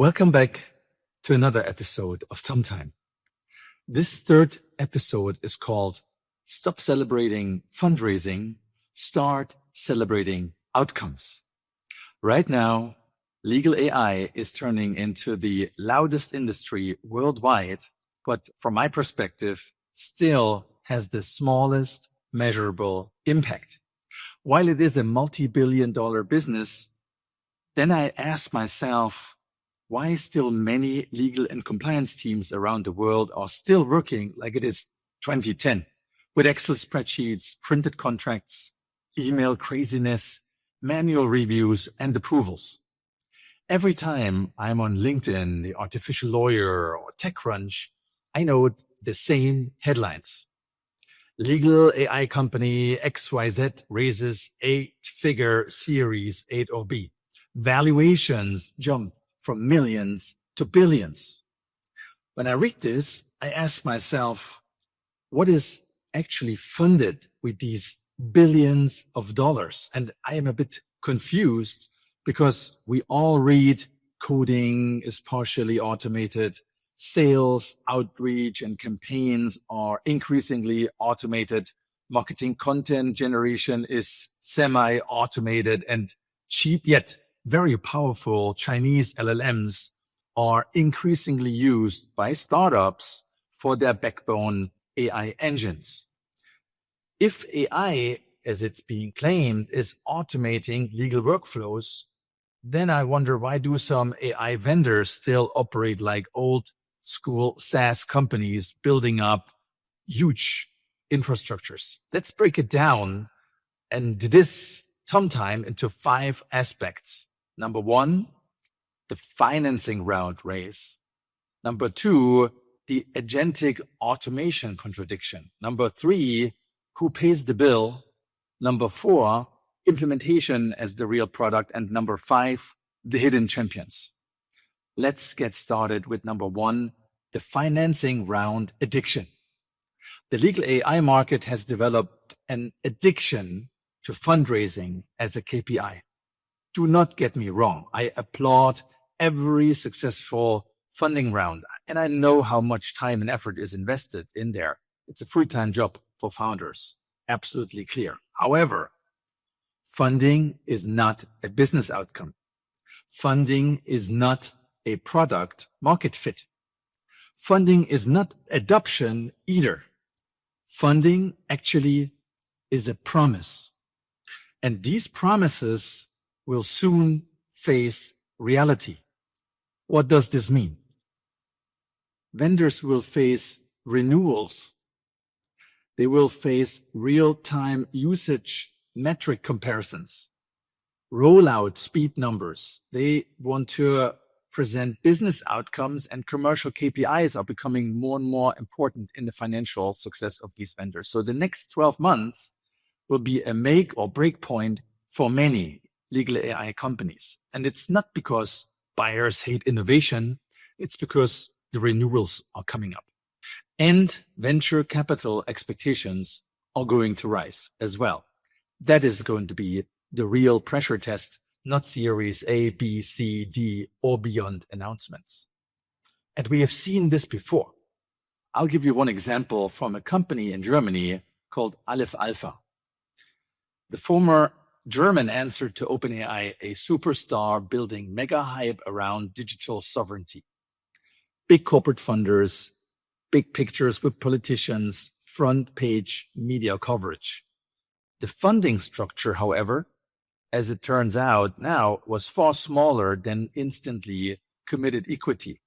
Welcome back to another episode of Tom Time. This third episode is called Stop Celebrating Fundraising, Start Celebrating Outcomes. Right now, legal AI is turning into the loudest industry worldwide, but from my perspective, still has the smallest measurable impact. While it is a multi-billion-dollar business, then I ask myself, why still many legal and compliance teams around the world are still working like it is 2010 with Excel spreadsheets, printed contracts, email craziness, manual reviews, and approvals. Every time I'm on LinkedIn, the Artificial Lawyer, or TechCrunch, I note the same headlines. Legal AI company XYZ raises 8-figure Series 8 or B. Valuations jump from millions to billions. When I read this, I ask myself, what is actually funded with these billions of dollars? And I am a bit confused because we all read coding is partially automated, sales, outreach, and campaigns are increasingly automated, marketing content generation is semi-automated, and cheap yet very powerful Chinese LLMs are increasingly used by startups for their backbone AI engines. If AI, as it's being claimed, is automating legal workflows, then I wonder, why do some AI vendors still operate like old school SaaS companies building up huge infrastructures? Let's break it down and this sometime into 5 aspects. Number 1, the financing round race. Number 2, the agentic automation contradiction. Number 3, who pays the bill? Number 4, implementation as the real product. And number 5, the hidden champions. Let's get started with number 1, the financing round addiction. The legal AI market has developed an addiction to fundraising as a KPI. Do not get me wrong. I applaud every successful funding round, and I know how much time and effort is invested in there. It's a full-time job for founders. Absolutely clear. However, funding is not a business outcome. Funding is not a product market fit. Funding is not adoption either. Funding actually is a promise. And these promises will soon face reality. What does this mean? Vendors will face renewals. They will face real-time usage metric comparisons, rollout speed numbers. They want to present business outcomes, and commercial KPIs are becoming more and more important in the financial success of these vendors. So the next 12 months will be a make or break point for many legal AI companies. And it's not because buyers hate innovation, it's because the renewals are coming up. And venture capital expectations are going to rise as well. That is going to be the real pressure test, not Series A, B, C, D, or beyond announcements. And we have seen this before. I'll give you one example from a company in Germany called Aleph Alpha. The former German answer to OpenAI, a superstar building mega hype around digital sovereignty. Big corporate funders, big pictures with politicians, front page media coverage. The funding structure, however, as it turns out now, was far smaller than instantly committed equity.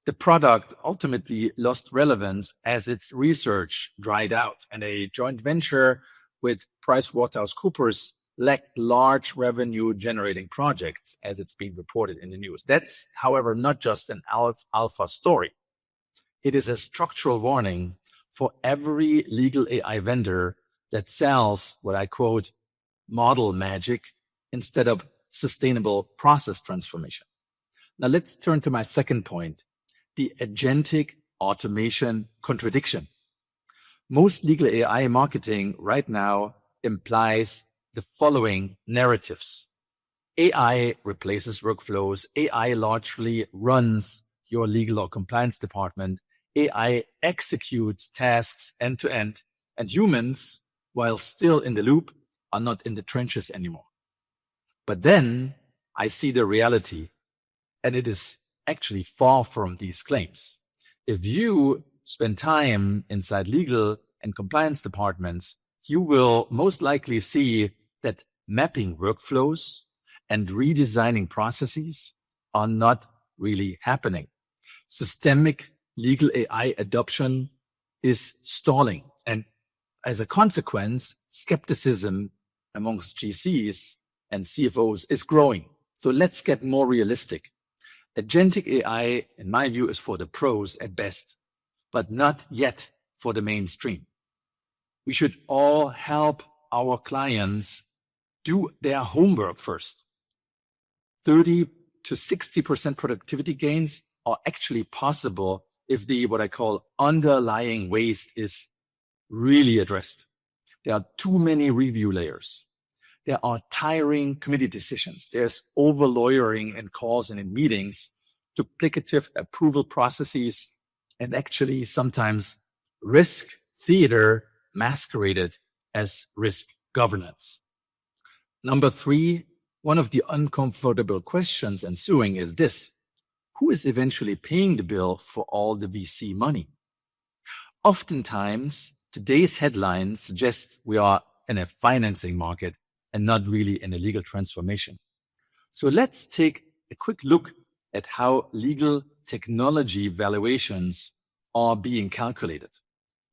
The product ultimately lost relevance as its research dried out, and a joint venture with PricewaterhouseCoopers lacked large revenue-generating projects, as it's being reported in the news. That's, however, not just an alpha story. It is a structural warning for every legal AI vendor that sells what I quote, model magic instead of sustainable process transformation. Now let's turn to my second point, the agentic automation contradiction. Most legal AI marketing right now implies the following narratives. AI replaces workflows. AI largely runs your legal or compliance department. AI executes tasks end to end, and humans, while still in the loop, are not in the trenches anymore. But then I see the reality, and it is actually far from these claims. If you spend time inside legal and compliance departments, you will most likely see that mapping workflows and redesigning processes are not really happening. Systemic legal AI adoption is stalling. And as a consequence, skepticism amongst GCs and CFOs is growing. So let's get more realistic. Agentic AI, in my view, is for the pros at best, but not yet for the mainstream. We should all help our clients do their homework first. 30 to 60% productivity gains are actually possible if the, what I call, underlying waste is really addressed. There are too many review layers. There are tiring committee decisions. There's over lawyering in calls and in meetings, duplicative approval processes, and actually sometimes risk theater masqueraded as risk governance. Number 3, one of the uncomfortable questions ensuing is this: who is eventually paying the bill for all the VC money? Oftentimes, today's headlines suggest we are in a financing market and not really in a legal transformation. So let's take a quick look at how legal technology valuations are being calculated.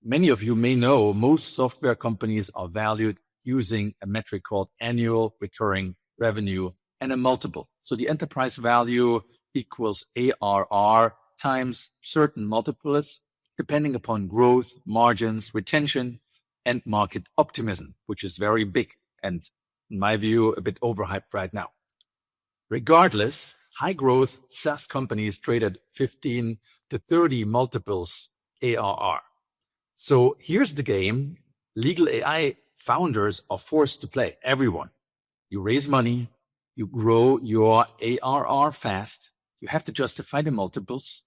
Many of you may know most software companies are valued using a metric called annual recurring revenue and a multiple. So the enterprise value equals ARR times certain multiples, depending upon growth, margins, retention, and market optimism, which is very big and, in my view, a bit overhyped right now. Regardless, high growth SaaS companies trade at 15 to 30 multiples ARR. So here's the game. Legal AI founders are forced to play. Everyone. You raise money, you grow your ARR fast, you have to justify the multiples,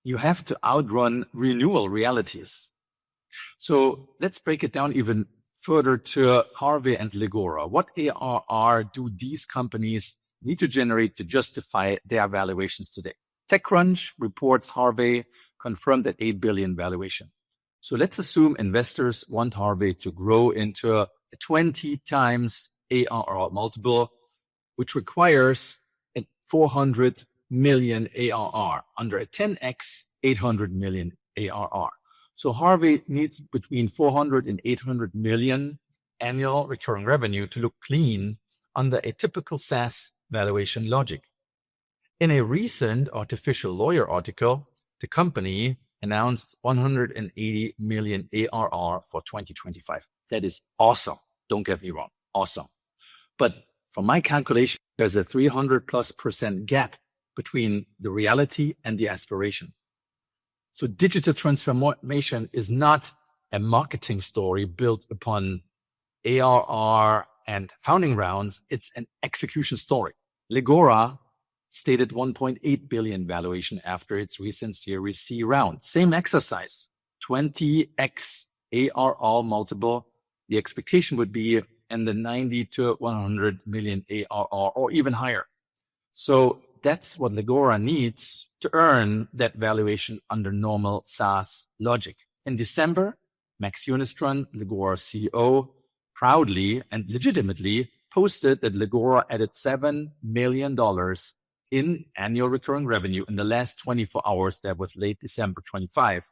you have to outrun renewal realities. So let's break it down even further to Harvey and Legora. What ARR do these companies need to generate to justify their valuations today? TechCrunch reports Harvey confirmed at 8 billion valuation. So let's assume investors want Harvey to grow into a 20 times ARR multiple, which requires a 400 million ARR under a 10x 800 million ARR. So Harvey needs between 400 and 800 million annual recurring revenue to look clean under a typical SaaS valuation logic. In a recent Artificial Lawyer article, the company announced 180 million ARR for 2025. That is awesome. Don't get me wrong. Awesome. But from my calculation, there's a 300+% gap between the reality and the aspiration. So digital transformation is not a marketing story built upon ARR and founding rounds. It's an execution story. Legora stated 1.8 billion valuation after its recent Series C round. Same exercise, 20x ARR multiple. The expectation would be in the 90 to 100 million ARR or even higher. So that's what Legora needs to earn that valuation under normal SaaS logic. In December, Max Unistron, Legora CEO, proudly and legitimately posted that Legora added $7 million in annual recurring revenue in the last 24 hours. That was late December 25,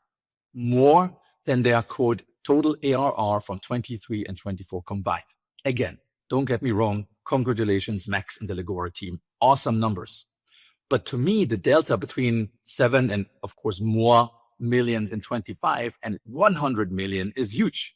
more than their quote total ARR from 23 and 24 combined. Again, don't get me wrong. Congratulations, Max and the Legora team. Awesome numbers. But to me, the delta between 7 and, of course, more millions in 25 and 100 million is huge.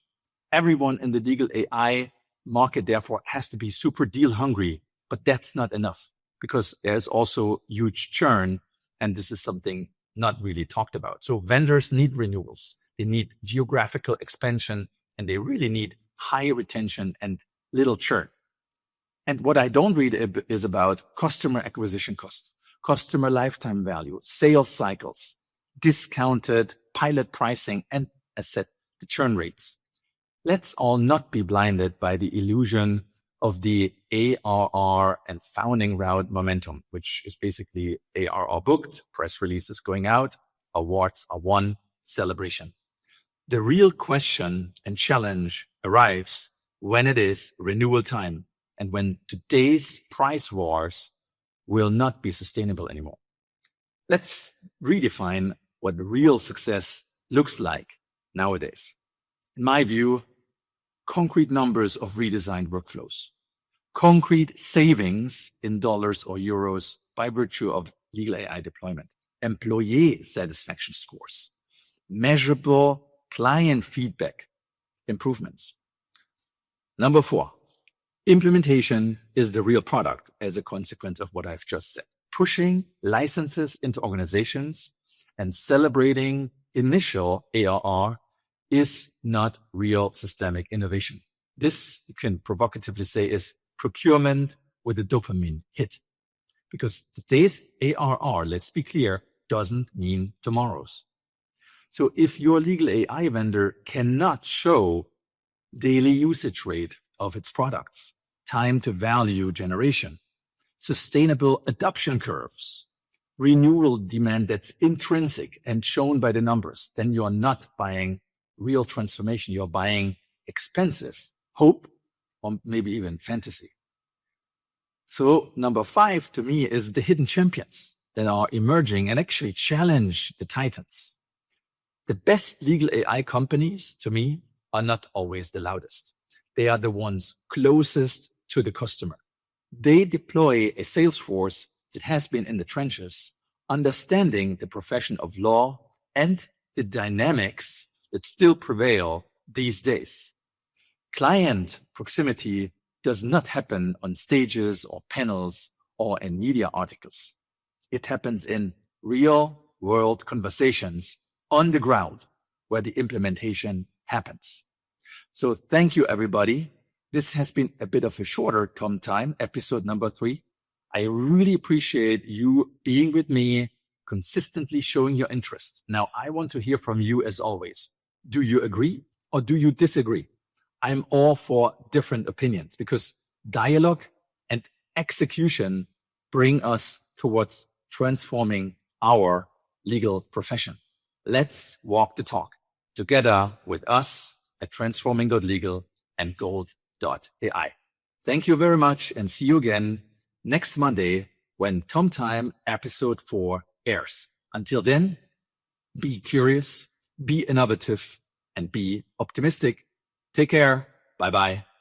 Everyone in the legal AI market, therefore, has to be super deal hungry. But that's not enough because there's also huge churn. And this is something not really talked about. So vendors need renewals. They need geographical expansion, and they really need high retention and little churn. And what I don't read is about customer acquisition cost, customer lifetime value, sales cycles, discounted pilot pricing, and as said, the churn rates. Let's all not be blinded by the illusion of the ARR and founding round momentum, which is basically ARR booked, press releases going out, awards are won, celebration. The real question and challenge arrives when it is renewal time and when today's price wars will not be sustainable anymore. Let's redefine what real success looks like nowadays. In my view, concrete numbers of redesigned workflows, concrete savings in dollars or euros by virtue of legal AI deployment, employee satisfaction scores, measurable client feedback improvements. Number 4, implementation is the real product as a consequence of what I've just said. Pushing licenses into organizations and celebrating initial ARR is not real systemic innovation. This, you can provocatively say, is procurement with a dopamine hit. Because today's ARR, let's be clear, doesn't mean tomorrow's. So if your legal AI vendor cannot show daily usage rate of its products, time to value generation, sustainable adoption curves, renewal demand that's intrinsic and shown by the numbers, then you're not buying real transformation. You're buying expensive hope or maybe even fantasy. So number 5 to me is the hidden champions that are emerging and actually challenge the titans. The best legal AI companies to me are not always the loudest. They are the ones closest to the customer. They deploy a sales force that has been in the trenches, understanding the profession of law and the dynamics that still prevail these days. Client proximity does not happen on stages or panels or in media articles. It happens in real world conversations on the ground where the implementation happens. So thank you, everybody. This has been a bit of a shorter time, episode number 3. I really appreciate you being with me, consistently showing your interest. Now, I want to hear from you as always. Do you agree or do you disagree? I'm all for different opinions because dialogue and execution bring us towards transforming our legal profession. Let's walk the talk together with us at transforming.legal and gold.ai. Thank you very much and see you again next Monday when Tom Time episode 4 airs. Until then, be curious, be innovative, and be optimistic. Take care. Bye-bye.